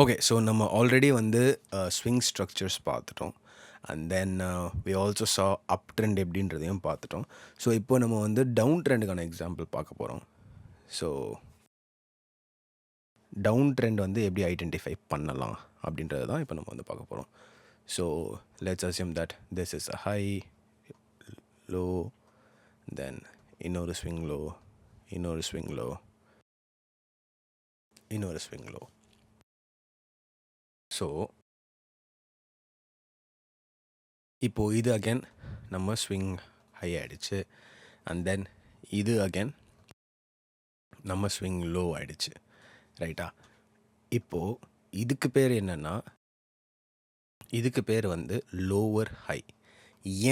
Okay. So நம்ம already வந்து swing structures பார்த்துட்டோம். And then we also saw up trend எப்படின்றதையும் பார்த்துட்டோம். ஸோ இப்போ நம்ம வந்து டவுன் ட்ரெண்டுக்கான எக்ஸாம்பிள் பார்க்க போகிறோம். ஸோ டவுன் ட்ரெண்ட் வந்து எப்படி ஐடென்டிஃபை பண்ணலாம் அப்படின்றது தான் இப்போ நம்ம வந்து பார்க்க போகிறோம். So let's assume that this is a high, low, then இன்னொரு ஸ்விங் லோ, இன்னொரு ஸ்விங் லோ, இன்னொரு ஸ்விங் லோ. ஸோ இப்போது இது அகேன் நம்ம ஸ்விங் ஹை ஆகிடுச்சு. அண்ட் தென் இது அகேன் நம்ம ஸ்விங் லோ ஆகிடுச்சு, ரைட்டா? இப்போது இதுக்கு பேர் என்னென்னா, இதுக்கு பேர் வந்து லோவர் ஹை.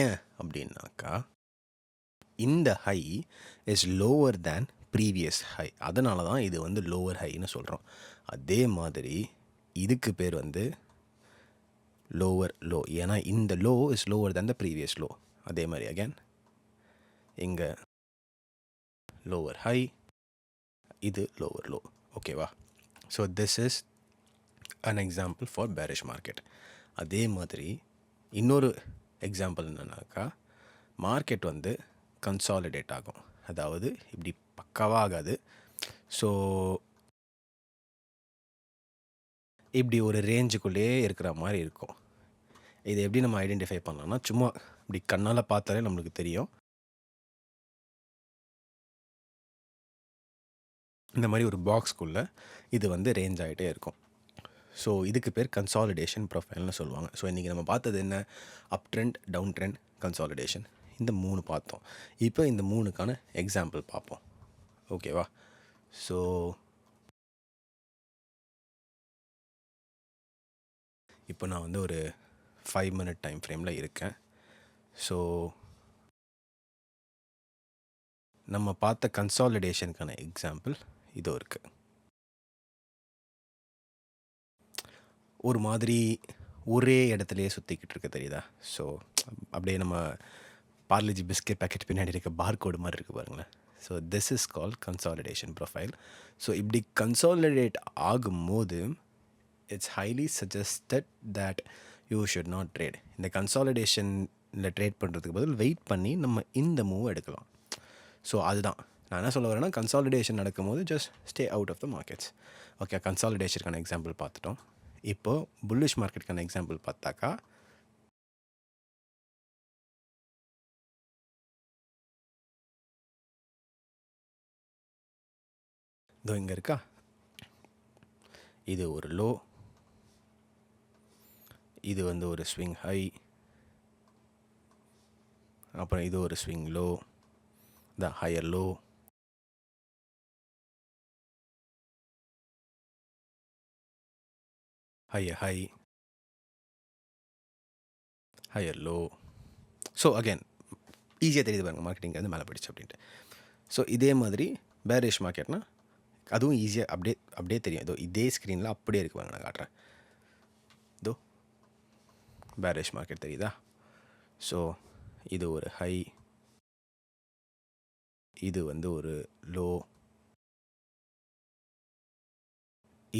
ஏன் அப்படின்னாக்கா, இந்த high is lower than previous high. அதனால தான் இது வந்து லோவர் ஹைன்னு சொல்கிறோம். அதே மாதிரி இதுக்கு பேர் வந்து லோவர் லோ, ஏன்னா இந்த low is lower than the previous low. அதே மாதிரி அகேன் இங்கே லோவர் ஹை, இது லோவர் லோ. ஓகேவா? So this is an example for bearish market. அதே மாதிரி இன்னொரு எக்ஸாம்பிள் என்னன்னாக்கா, மார்க்கெட் வந்து கன்சாலிடேட் ஆகும். அதாவது இப்படி பக்காவாக ஆகாது. ஸோ இப்படி ஒரு ரேஞ்சுக்குள்ளேயே இருக்கிற மாதிரி இருக்கும். இதை எப்படி நம்ம ஐடென்டிஃபை பண்ணலாம்னா, சும்மா இப்படி கண்ணால் பார்த்தாலே நம்மளுக்கு தெரியும். இந்த மாதிரி ஒரு பாக்ஸ்குள்ளே இது வந்து ரேஞ்ச் ஆகிட்டே இருக்கும். ஸோ இதுக்கு பேர் கன்சாலிடேஷன் ப்ரொஃபைல்னு சொல்லுவாங்க. ஸோ இன்றைக்கி நம்ம பார்த்தது என்ன? Up trend, down trend, consolidation, இந்த 3 பார்த்தோம். இப்போ இந்த 3க்கான எக்ஸாம்பிள் பார்ப்போம். ஓகேவா? ஸோ இப்போ நான் வந்து ஒரு 5 minute டைம் ஃப்ரேமில் இருக்கேன். ஸோ நம்ம பார்த்த கன்சாலிடேஷனுக்கான எக்ஸாம்பிள் இதோ இருக்குது. ஒரு மாதிரி ஒரே இடத்துலையே சுற்றிக்கிட்டு இருக்க தெரியுதா? ஸோ அப்படியே நம்ம பார்லிஜி பிஸ்கெட் பேக்கெட் பின்னாடி இருக்க பார்கோடு மாதிரி இருக்குது பாருங்களேன். So this is called consolidation profile. So இப்படி கன்சாலிடேட் ஆகும்போது it's highly suggested that you should not trade. இந்த கன்சாலிடேஷனில் ட்ரேட் பண்ணுறதுக்கு பதில் வெயிட் பண்ணி நம்ம இந்த மூவ் எடுக்கலாம். ஸோ அதுதான் நான் என்ன சொல்ல வரேன்னா, கன்சாலிடேஷன் நடக்கும்போது just stay out of the markets. Okay, கன்சாலிடேஷனுக்கான எக்ஸாம்பிள் பார்த்துட்டோம். இப்போது புல்லிஷ் மார்க்கெட்டுக்கான எக்ஸாம்பிள் பார்த்தாக்கா, இதோ இங்கே இருக்கா, இது ஒரு லோ, இது வந்து ஒரு ஸ்விங் ஹை, அப்புறம் இது ஒரு swing low, the higher low, higher high, higher low. So again ஈஸியாக தெரியுது பாருங்க, மார்க்கெட்டிங் வந்து மேலே போயிடுச்சு அப்படின்ட்டு. ஸோ இதே மாதிரி பேரிஷ் மார்க்கெட்னா அதுவும் ஈஸியாக அப்படியே தெரியும். இதோ இதே ஸ்க்ரீனில் அப்படியே இருக்கு பாருங்க, நான் காட்டுறேன். இதோ பேரிஷ் மார்க்கெட் தெரியுதா? ஸோ இது ஒரு ஹை, இது வந்து ஒரு லோ,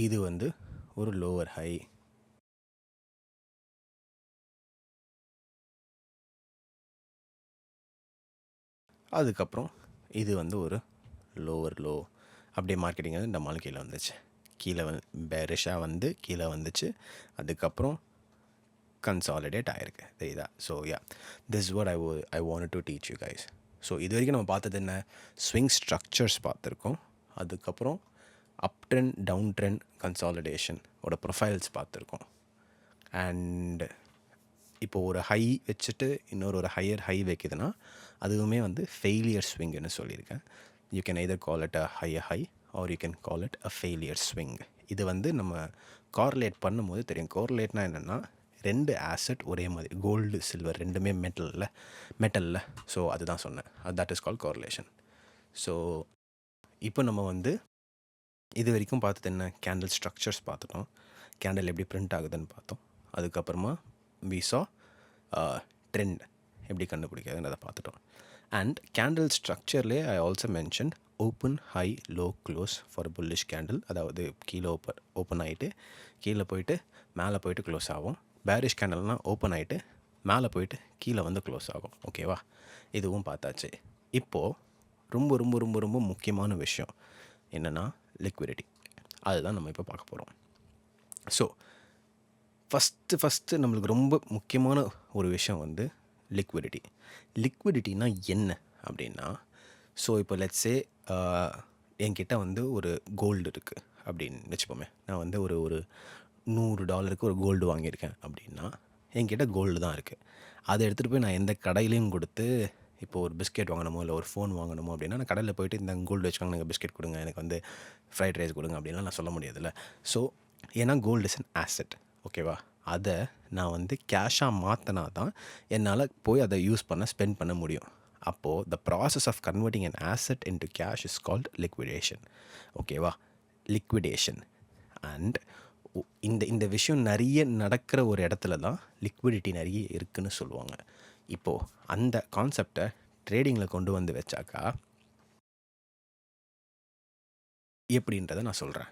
இது வந்து ஒரு லோவர் ஹை, அதுக்கப்புறம் இது வந்து ஒரு லோவர் லோ. அப்படியே மார்க்கெட்டிங் வந்து நம்மளும் கீழே வந்துச்சு, கீழே பேரிஷாக வந்து கீழே வந்துச்சு, அதுக்கப்புறம் கன்சாலிடேட் ஆகிருக்கு, தெரியுதா? So ya, this what I want to teach you guys. So இது வரைக்கும் நம்ம பார்த்தது என்ன? ஸ்விங் ஸ்ட்ரக்சர்ஸ் பார்த்துருக்கோம், அதுக்கப்புறம் up trend, down trend, consolidation ஓட ப்ரொஃபைல்ஸ் பார்த்துருக்கோம். அண்ட் இப்போ ஒரு ஹை வச்சுட்டு இன்னொரு ஹையர் ஹை வைக்குதுன்னா அதுவுமே வந்து ஃபெயிலியர் ஸ்விங்குன்னு சொல்லியிருக்கேன். You can either call it a higher high are you can call it a failure swing. இது வந்து நம்ம கார்லேட் பண்ணும்போது தெரியும். கோர்லேட்னா என்னென்னா, 2 ஆசெட் ஒரே மாதிரி, கோல்டு சில்வர் ரெண்டுமே மெட்டலில். ஸோ அதுதான் சொன்னேன், that is call correlation. So இப்போ நம்ம வந்து இது வரைக்கும் பார்த்தது என்ன? கேண்டில் ஸ்ட்ரக்சர்ஸ் பார்த்துட்டோம், கேண்டில் எப்படி பிரிண்ட் ஆகுதுன்னு பார்த்தோம், அதுக்கப்புறமா we saw ட்ரெண்ட் எப்படி கண்டுபிடிக்கிறதுன்னு அதை பார்த்துட்டோம். அண்ட் கேண்டில் ஸ்ட்ரக்சர்லேயே I also mention open high low close for bullish candle. அதாவது கீழே ஓப்பன் ஆகிட்டு கீழே போயிட்டு மேலே போயிட்டு க்ளோஸ் ஆகும். பேரிஷ் கேண்டில்னால் ஓப்பன் ஆகிட்டு மேலே போயிட்டு கீழே வந்து க்ளோஸ் ஆகும். ஓகேவா, இதுவும் பார்த்தாச்சு. இப்போது ரொம்ப ரொம்ப ரொம்ப ரொம்ப முக்கியமான விஷயம் என்னென்னா லிக்விடிட்டி. அதுதான் நம்ம இப்போ பார்க்க போகிறோம். ஸோ ஃபஸ்ட்டு நம்மளுக்கு ரொம்ப முக்கியமான ஒரு விஷயம் வந்து லிக்விடிட்டி. லிக்விடிட்டினா என்ன அப்படின்னா, ஸோ இப்போ லெட்ஸே என்கிட்ட வந்து ஒரு கோல்டு இருக்குது அப்படின்னு வச்சுப்போமே. நான் வந்து ஒரு $100 ஒரு கோல்டு வாங்கியிருக்கேன் அப்படின்னா என்கிட்ட கோல்டு தான் இருக்குது. அதை எடுத்துகிட்டு போய் நான் எந்த கடையிலையும் கொடுத்து இப்போ ஒரு பிஸ்கெட் வாங்கணுமோ இல்லை ஒரு ஃபோன் வாங்கணுமோ அப்படின்னா நான் கடையில் போய்ட்டு இந்த கோல்டு வச்சுக்கோங்க, எனக்கு பிஸ்கெட் கொடுங்க, எனக்கு வந்து ஃப்ரைட் ரைஸ் கொடுங்க அப்படின்லாம் நான் சொல்ல முடியாதுல்ல. ஸோ ஏன்னா கோல்டு இஸ் அன் ஆசெட். ஓகேவா, அதை நான் வந்து கேஷாக மாற்றினா தான் என்னால் போய் அதை யூஸ் பண்ண ஸ்பெண்ட் பண்ண முடியும். அப்போது the process of converting an asset into cash is called liquidation. ஓகேவா, லிக்விடேஷன். அண்ட் இந்த விஷயம் நிறைய நடக்கிற ஒரு இடத்துல தான் லிக்விடிட்டி நிறைய இருக்குதுன்னு சொல்லுவாங்க. இப்போது அந்த கான்செப்டை ட்ரேடிங்கில் கொண்டு வந்து வச்சாக்கா எப்படின்றத நான் சொல்கிறேன்.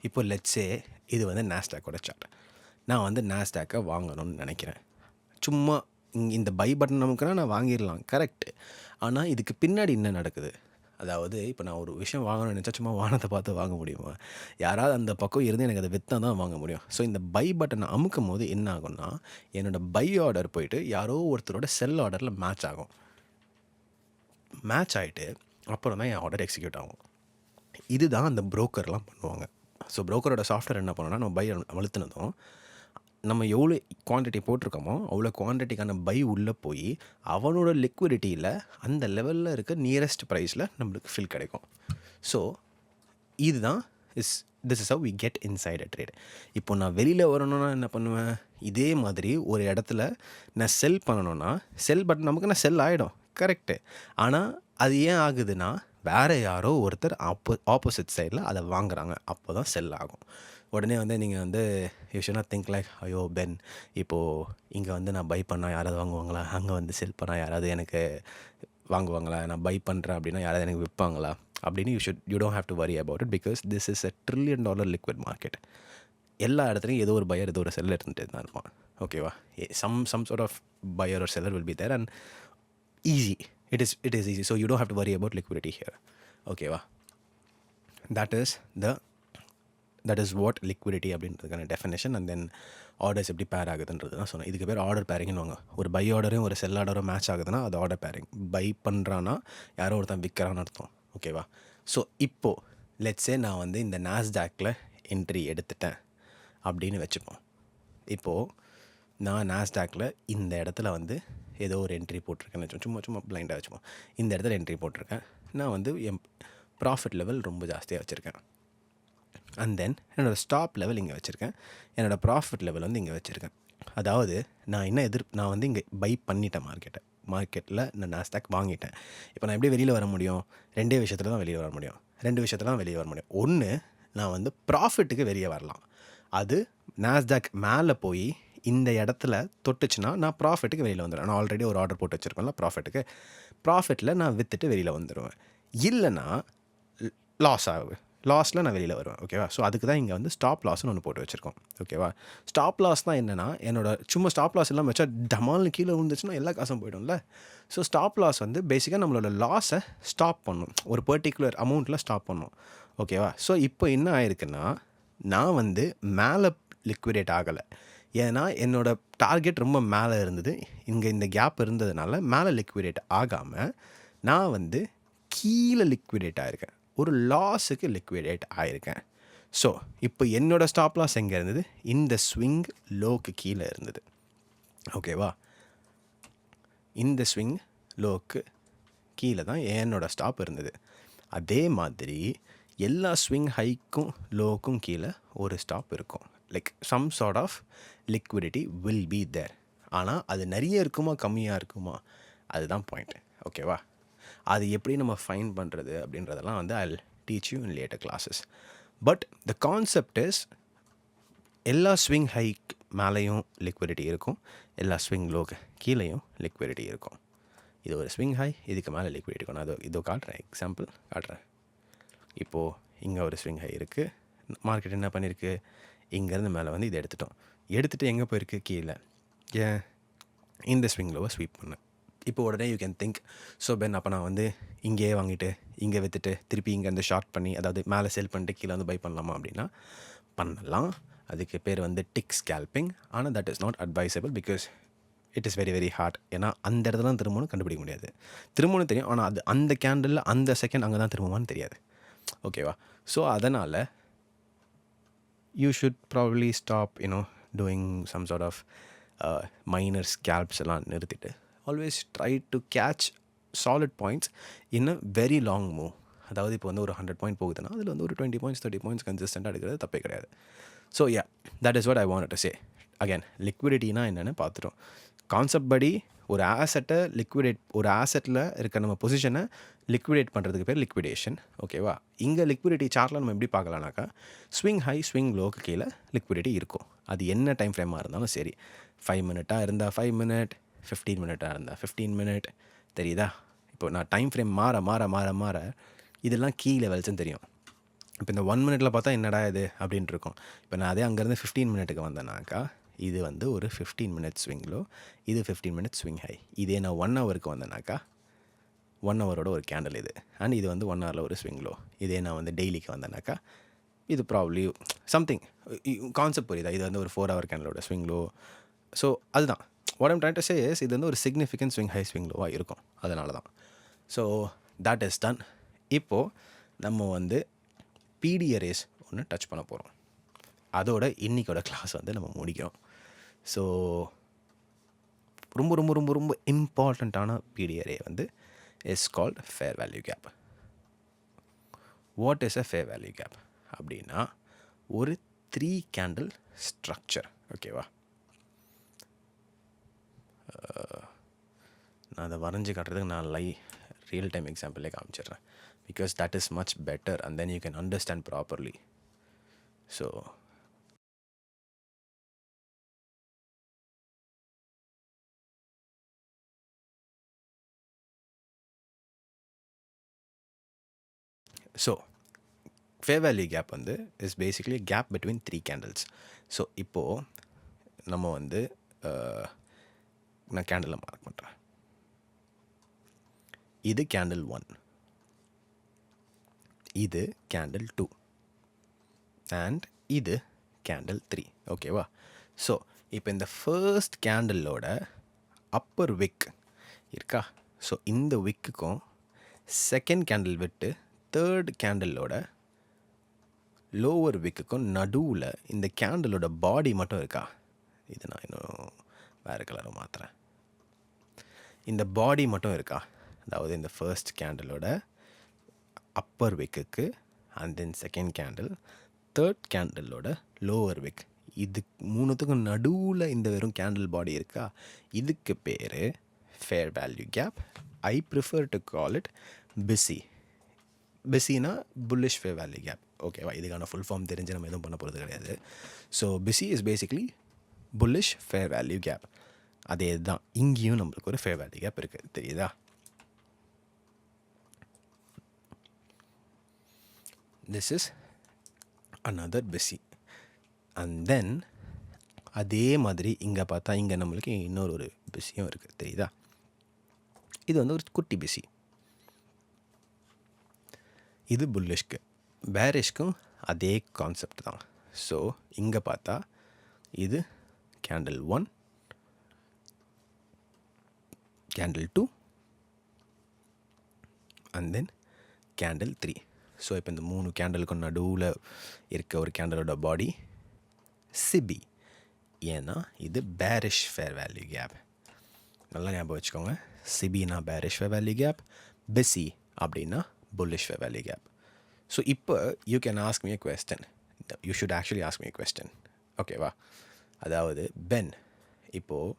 இப்போ லெட்ஸே இது வந்து நாஸ்டாக்கோட சார்ட். நான் வந்து நாஸ்டாக்கை வாங்கணும்னு நினைக்கிறேன். சும்மா இந்த பை பட்டன் நமக்குன்னா நான் வாங்கிடலாம், கரெக்டு. ஆனால் இதுக்கு பின்னாடி என்ன நடக்குது? அதாவது இப்போ நான் ஒரு விஷயம் வாங்கணும்னு நினச்சா சும்மா வானத்தை பார்த்து வாங்க முடியுமா? யாராவது அந்த பக்கம் இருந்து எனக்கு அதை விற்றா தான் வாங்க முடியும். ஸோ இந்த பை பட்டனை அமுக்கும் போது என்ன ஆகும்னா, என்னோடய பை ஆர்டர் போயிட்டு யாரோ ஒருத்தரோட செல் ஆர்டரில் மேட்ச் ஆகும். மேட்ச் ஆகிட்டு அப்புறம் தான் என் ஆர்டர் எக்ஸிக்யூட் ஆகும். இதுதான் அந்த புரோக்கர்லாம் பண்ணுவாங்க. ஸோ புரோக்கரோட சாஃப்ட்வேர் என்ன பண்ணோன்னா, நம்ம பை அழுத்தினதும் நம்ம எவ்வளோ குவான்டிட்டி போட்டிருக்கோமோ அவ்வளோ குவான்டிட்டிக்கான பை உள்ளே போய் அவனோட லிக்விடிட்டியில் அந்த லெவலில் இருக்க நியரஸ்ட் ப்ரைஸில் நம்மளுக்கு ஃபில் கிடைக்கும். ஸோ இதுதான் this is how we get inside a trade. இப்போ நான் வெளியில் வரணும்னா என்ன பண்ணுவேன்? இதே மாதிரி ஒரு இடத்துல நான் செல் பண்ணணுன்னா செல் பட்டன் நமக்கு நான் செல் ஆகிடும், கரெக்டு. ஆனால் அது ஏன் ஆகுதுன்னா, வேறு யாரோ ஒருத்தர் ஆப்போசிட் சைடில் அதை வாங்குகிறாங்க, அப்போ தான் செல் ஆகும். உடனே வந்து நீங்கள் வந்து you should not think like ஐயோ பென், இப்போது இங்கே வந்து நான் பை பண்ணால் யாராவது வாங்குவாங்களா, அங்கே வந்து செல் பண்ணால் யாராவது எனக்கு வாங்குவாங்களா, நான் பை பண்ணுறேன் அப்படின்னா யாராவது எனக்கு விற்பாங்களா அப்படின்னு you don't have to worry about it, because this is $1 trillion liquid market. எல்லா இடத்துலையும் ஏதோ ஒரு பையர் ஏதோ ஒரு செல்லர் இருந்துட்டு தான் இருப்பான். ஓகேவா, சம் சார்ட் ஆஃப் பையர் ஒரு seller will be there and easy. It is easy. So you don't have to worry about liquidity here. ஓகேவா, தட் இஸ் வாட் லிக்விடிட்டி அப்படின்றதுக்கான டெஃபினேஷன். அண்ட் தென் ஆர்டர்ஸ் எப்படி pair ஆகுதுன்றது தான் சொன்னேன். இதுக்கு பேர் order பேரிங்னு வாங்க. ஒரு பை ஆர்டரும் ஒரு செல் ஆர்டரும் மேட்ச் ஆகுதுன்னா அது ஆர்டர் பேரிங். பை பண்ணுறான்னா யாரோ ஒருத்தன் விற்கிறான்னு அர்த்தம். ஓகேவா, ஸோ இப்போது லெட்ஸே நான் வந்து இந்த நாஸ்டாக்கில் என்ட்ரி எடுத்துட்டேன் அப்படின்னு வச்சுப்போம். இப்போது நான் நாஸ்டாக்கில் இந்த இடத்துல வந்து ஏதோ ஒரு என்ட்ரி போட்டிருக்கேன்னு வச்சுப்போம். சும்மா பிளைண்டாக வச்சுப்போம். இந்த இடத்துல என்ட்ரி போட்டிருக்கேன். நான் வந்து என் ப்ராஃபிட் லெவல் ரொம்ப ஜாஸ்தியாக வச்சுருக்கேன். அண்ட் தென் என்னோடய ஸ்டாப் லெவல் இங்கே வச்சுருக்கேன், என்னோடய ப்ராஃபிட் லெவல் வந்து இங்கே வச்சுருக்கேன். அதாவது நான் வந்து இங்கே பை பண்ணிட்டேன் மார்க்கெட்டில் நான் நாஸ்டாக் வாங்கிட்டேன். இப்போ நான் எப்படி வெளியில் வர முடியும்? 2 விஷயத்தில் தான் வெளியே வர முடியும். 2 விஷயத்தில் தான் வெளியே வர முடியும். ஒன்று, நான் வந்து ப்ராஃபிட்டுக்கு வெளியே வரலாம். அது நாஸ்டாக் மேலே போய் இந்த இடத்துல தொட்டுச்சுன்னா நான் ப்ராஃபிட்டுக்கு வெளியில் வந்துடுவேன். நான் ஆல்ரெடி ஒரு ஆர்டர் போட்டு வச்சுருப்பேன்ல ப்ராஃபிட்டில் நான் விற்றுட்டு வெளியில் வந்துடுவேன். இல்லைனா லாஸில் நான் வெளியில் வருவேன். ஓகேவா, ஸோ அதுக்கு தான் இங்கே வந்து ஸ்டாப் லாஸ்ன்னு ஒன்று போட்டு வச்சுருக்கோம். ஓகேவா, ஸ்டாப் லாஸ் தான் என்னென்னா, சும்மா ஸ்டாப் லாஸ் இல்லாமல் வச்சா டமால்னு கீழே விழுந்துச்சுன்னா எல்லா காசும் போய்டும்ல. ஸோ ஸ்டாப் லாஸ் வந்து பேசிக்காக நம்மளோட லாஸை ஸ்டாப் பண்ணும், ஒரு பர்டிகுலர் அமௌண்ட்டில் ஸ்டாப் பண்ணும். ஓகேவா, ஸோ இப்போ என்ன ஆயிருக்குன்னா, நான் வந்து மேலே லிக்விடேட் ஆகலை. ஏன்னா என்னோடய டார்கெட் ரொம்ப மேலே இருந்தது. இங்கே இந்த கேப் இருந்ததுனால மேலே லிக்விடேட் ஆகாமல் நான் வந்து கீழே லிக்விடேட் ஆகிருக்கேன், ஒரு லாஸுக்கு லிக்விடேட் ஆகிருக்கேன். ஸோ இப்போ என்னோடய ஸ்டாப் லாஸ் எங்கே இருந்தது? இந்த ஸ்விங் லோக்கு கீழே இருந்தது. ஓகேவா, இந்த ஸ்விங் லோக்கு கீழே தான் என்னோடய ஸ்டாப் இருந்தது. அதே மாதிரி எல்லா ஸ்விங் ஹைக்கும் லோக்கும் கீழே ஒரு ஸ்டாப் இருக்கும். Like some sort of liquidity will be there. ஆனால் அது நிறைய இருக்குமா கம்மியாக இருக்குமா, அதுதான் பாயிண்ட். ஓகேவா, அது எப்படி நம்ம ஃபைன் பண்ணுறது அப்படின்றதெல்லாம் வந்து I will teach you in later classes. But the concept is, எல்லா ஸ்விங் ஹைக் மேலேயும் லிக்விடிட்டி இருக்கும், எல்லா ஸ்விங் லோக்கு கீழேயும் லிக்விடிட்டி இருக்கும். இது ஒரு ஸ்விங் ஹை, இதுக்கு மேலே லிக்விடிட்டி இருக்கும். நான் இதோ காட்டுறேன், எக்ஸாம்பிள் காட்டுறேன். இப்போது இங்கே ஒரு ஸ்விங் ஹை இருக்குது. மார்க்கெட் என்ன பண்ணியிருக்கு, இங்கேருந்து மேலே வந்து இதை எடுத்துட்டோம். எடுத்துகிட்டு எங்கே போயிருக்கு, கீழே. ஏன் இந்த ஸ்விங் லோவை ஸ்வீப் பண்ணேன். இப்போ உடனே யூ கேன் திங்க், ஸோ பென் அப்போ நான் வந்து இங்கேயே வாங்கிட்டு இங்கே விற்றுட்டு திருப்பி இங்கேருந்து ஷார்ட் பண்ணி, அதாவது மேலே செல் பண்ணிட்டு கீழே வந்து பை பண்ணலாமா அப்படின்னா பண்ணலாம். அதுக்கு பேர் வந்து டிக் ஸ்கேல்பிங். ஆனால் that is not advisable because it is very very hard. ஏன்னா அந்த இடத்துல தான் திரும்பணும் கண்டுபிடிக்க முடியாது. திரும்பணும் தெரியும், ஆனால் அது அந்த கேண்டில் அந்த செகண்ட் அங்கே தான் திரும்புமான்னு தெரியாது. ஓகேவா? ஸோ அதனால் you should probably stop doing some sort of minor scalps எல்லாம் நிறுத்திட்டு always try to catch solid points in a very long move. அதாவது இப்போ வந்து ஒரு 100 பாயிண்ட் போகுதுன்னா அதில் வந்து ஒரு 20 பாயிண்ட்ஸ் 30 பாயிண்ட்ஸ் கன்சிஸ்டண்ட்டாக எடுக்கிறது தப்பே கிடையாது. So yeah, that is what I want to say. Again லிக்விடிட்டினா என்னென்னு பார்த்துட்டோம். கான்செப்ட் படி ஒரு ஆசெட்டை ஒரு ஆசெட்டில் இருக்க நம்ம பொசிஷனை லிக்விடேட் பண்ணுறதுக்கு பேர் லிக்விடேஷன். ஓகேவா? இங்கே லிக்விடிட்டி சார்ட்டில் நம்ம எப்படி பார்க்கலாம்னாக்கா, ஸ்விங் ஹை ஸ்விங் லோக்கு கீழே லிக்விடிட்டி இருக்கும். அது என்ன டைம் ஃப்ரேமாக இருந்தாலும் சரி. 5 மினிட்டாக இருந்தால் 5 மினிட், 15 மினிட்டாக இருந்தால் 15 மினிட். தெரியுதா? இப்போ நான் டைம் ஃப்ரேம் மாற மாற மாற மாற இதெல்லாம் கீ லெவல்ஸ்ன்னு தெரியும். இப்போ இந்த 1 மினிட்டில் பார்த்தா என்னடா இது அப்படின்ட்டு இருக்கும். இப்போ நான் அதே அங்கேருந்து 15 மினிட்டுக்கு வந்தேனாக்கா இது வந்து ஒரு 15 மினிட் ஸ்விங் லோ, இது 15 மினிட் ஸ்விங் ஹை. இதே நான் 1 ஹவருக்கு வந்தேனாக்கா 1 ஹவரோட ஒரு கேண்டில் இது, அண்ட் இது வந்து 1 ஹவரில் ஒரு ஸ்விங் லோ. இதே நான் வந்து டெய்லிக்கு வந்தேனாக்கா இது ப்ராப்ளி சம்திங் கான்செப்ட் புரியுதா? இது வந்து ஒரு 4 ஹவர் கேண்டலோட ஸ்விங் லோ. ஸோ அதுதான் what I'm trying to say is, இது வந்து ஒரு சிக்னிஃபிகன்ட் ஸ்விங் ஹை ஸ்விங் லோவாக இருக்கும். அதனால தான். So that is done. இப்போது நம்ம வந்து பிடி அரேஸ் ஒன்று டச் பண்ண போகிறோம். அதோட இன்றைக்கோட கிளாஸ் வந்து நம்ம முடிக்கிறோம். ஸோ ரொம்ப ரொம்ப ரொம்ப ரொம்ப இம்பார்ட்டண்ட்டான பிடி அரே வந்து is called fair value gap. What is a fair value gap அப்படின்னா ஒரு 3 கேண்டில் ஸ்ட்ரக்சர். ஓகேவா? நான் அதை வரைஞ்சி காட்டுறதுக்கு நான் ரியல் டைம் எக்ஸாம்பிளே காமிச்சிடுறேன். Because that is much better and then you can understand properly. So fair value gap வந்து is basically gap between 3 candles. So இப்போது நம்ம வந்து நான் கேண்டிலை மார்க் பண்ணுறேன். இது கேண்டில் 1, இது கேண்டில் 2 அண்ட் இது கேண்டில் 3. ஓகேவா? ஸோ இப்போ இந்த ஃபர்ஸ்ட் கேண்டிலோட அப்பர் விக் இருக்கா? ஸோ இந்த விக்குக்கும் செகண்ட் கேண்டில் விட்டு தேர்ட் கேண்டிலோட லோவர் விக்குக்கும் நடுவில் இந்த கேண்டிலோட பாடி மட்டும் இருக்கா? இது நான் இன்னும் வேறு கலரை மாற்றுறேன். இந்த பாடி மட்டும் இருக்கா? அதாவது இந்த ஃபர்ஸ்ட் கேண்டிலோட அப்பர் விக்குக்கு and then second candle, third கேண்டிலோட லோவர் விக், இது மூணுத்துக்கும் நடுவில் இந்த வெறும் கேண்டில் பாடி இருக்கா? இதுக்கு பேர் fair value gap. I prefer to call it BISI. பிஸினா புல்லிஷ் ஃபேர் வேல்யூ கேப். ஓகேவா? இதுக்கான ஃபுல் ஃபார்ம் தெரிஞ்சு நம்ம எதுவும் பண்ண போகிறது கிடையாது. So BISI is basically bullish fair value gap. அதே தான் இங்கேயும் நம்மளுக்கு ஒரு ஃபேர் வேல்யூ கேப் இருக்குது. தெரியுதா? This is another busy. And then அதே மாதிரி இங்கே பார்த்தா இங்கே நம்மளுக்கு இன்னொரு பிஸியும் இருக்குது. தெரியுதா? இது வந்து ஒரு குட்டி பிஸி. இது புல்லிஷ்க்கு. பேரிஷ்க்கும் அதே கான்செப்ட் தான். ஸோ இங்கே பார்த்தா இது candle 1, candle 2 and then candle 3. So இப்போ இந்த 3 கேண்டலுக்கும் நடுவில் இருக்க ஒரு கேண்டலோட பாடி சிபி. ஏன்னா இது பேரிஷ் ஃபேர் வேல்யூ கேப். நல்லா ஞாபகம் வச்சுக்கோங்க. சிபினா bearish fair value gap, BISI அப்படின்னா bullish fair value gap. So இப்போ you can ask me a question. You should actually ask me a question. ஓகேவா? அதாவது பென், இப்போது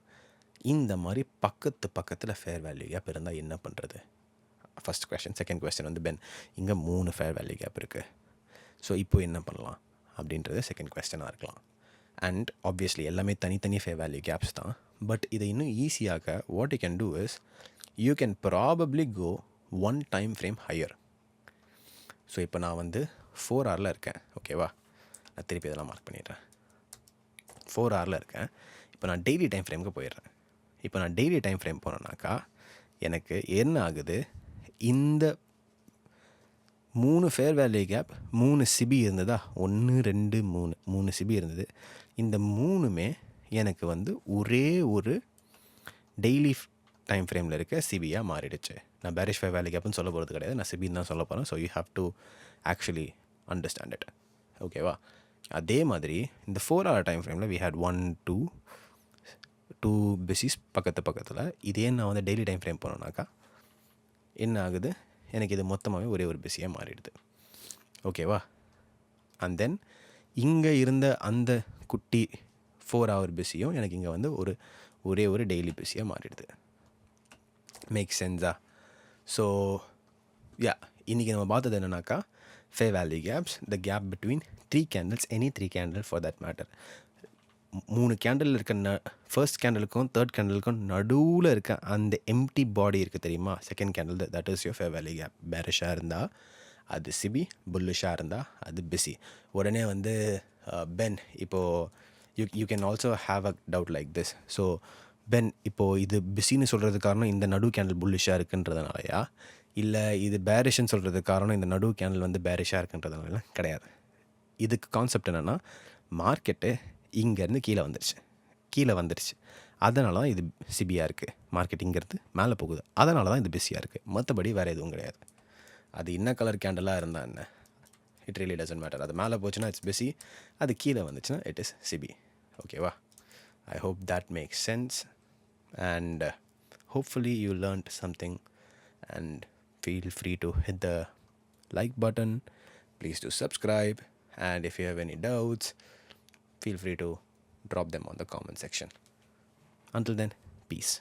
இந்த மாதிரி பக்கத்தில் ஃபேர் வேல்யூ கேப் இருந்தால் என்ன பண்ணுறது? First question. செகண்ட் கொஸ்டின் வந்து பென், இங்கே 3 ஃபேர் வேல்யூ கேப் இருக்குது. ஸோ இப்போ என்ன பண்ணலாம் அப்படின்றது செகண்ட் கொஸ்டினாக இருக்கலாம். அண்ட் ஆப்வியஸ்லி எல்லாமே தனித்தனி ஃபேர் வேல்யூ கேப்ஸ் தான். பட் இதை இன்னும் ஈஸியாக what you can do is you can probably go 1 time frame higher. ஸோ இப்போ நான் வந்து 4 ஹவரில் இருக்கேன். ஓகேவா, நான் திருப்பி இதெல்லாம் மார்க் பண்ணிடுறேன். 4 ஹவரில் இருக்கேன். இப்போ நான் டெய்லி டைம் ஃப்ரேமுக்கு போயிடுறேன். இப்போ நான் டெய்லி டைம் ஃப்ரேம் போனேன்னாக்கா எனக்கு என்ன ஆகுது, இந்த 3 ஃபேர் வேல்யூ கேப் 3 சிபி இருந்ததா, 1 2 3 சிபி இருந்தது. இந்த 3மே எனக்கு வந்து ஒரே ஒரு டெய்லி டைம் ஃப்ரேமில் இருக்க சிபியாக மாறிடுச்சு. நான் பேரிஷ் ஃபேர் வேல்யூ கேப்னு சொல்ல போகிறது கிடையாது, நான் சிபின்னு தான் சொல்ல போகிறேன். So you have to actually understand it. ஓகேவா, அதே மாதிரி இந்த 4 hour டைம் ஃப்ரேமில் வி ஹேட் 1 2 பிஸிஸ் பக்கத்தில். இதே நான் வந்து டெய்லி டைம் ஃப்ரேம் போனோன்னாக்கா என்ன ஆகுது, எனக்கு இது மொத்தமாகவே ஒரே ஒரு பிஸியாக மாறிடுது. ஓகேவா, அண்ட் தென் இங்கே இருந்த அந்த குட்டி 4 hour பிஸியும் எனக்கு இங்கே வந்து ஒரே ஒரு டெய்லி பிஸியாக மாறிடுது. மேக் சென்ஸா? ஸோ யா, இன்றைக்கி நம்ம பார்த்தது என்னன்னாக்கா fair value gaps, the gap between 3 candles, any 3 candle for that matter. 3 candle இருக்க ஃபர்ஸ்ட் கேண்டலுக்கும் தேர்ட் கேண்டலுக்கும் நடுவில் இருக்க அந்த எம்டி பாடி இருக்குது தெரியுமா, second candle, that is your fair value gap. பேரிஷாக இருந்தால் அது சிபி, புல்லிஷாக இருந்தால் அது பிஸி. உடனே வந்து பென், இப்போது you can also have a doubt like this. So பென், இப்போது இது பிஸின்னு சொல்கிறது காரணம் இந்த நடு கேண்டில் புல்லிஷாக இருக்குன்றதுனாலயா, இல்லை இது பேரிஷ்ன்னு சொல்கிறது காரணம் இந்த நடு கேண்டில் வந்து பேரிஷாக இருக்குன்றதுனால? கிடையாது. இதுக்கு கான்செப்ட் என்னென்னா, மார்க்கெட்டு இங்கேருந்து கீழே வந்துருச்சு, அதனால தான் இது சிபியாக இருக்குது. மார்க்கெட் இங்கேருந்து மேலே போகுது, அதனால தான் இது பிஸியாக இருக்குது. மற்றபடி வேறு எதுவும் கிடையாது. அது என்ன கலர் கேண்டலாக இருந்தால் என்ன, இட் ரியலி டசன்ட் மேட்டர். அது மேலே போச்சுன்னா இட்ஸ் பிஸி, அது கீழே வந்துச்சுன்னா இட் இஸ் சிபி. ஓகேவா, I hope that makes sense and hopefully you learned something, and feel free to hit the like button. Please do subscribe, and if you have any doubts, feel free to drop them on the comment section. Until then, peace.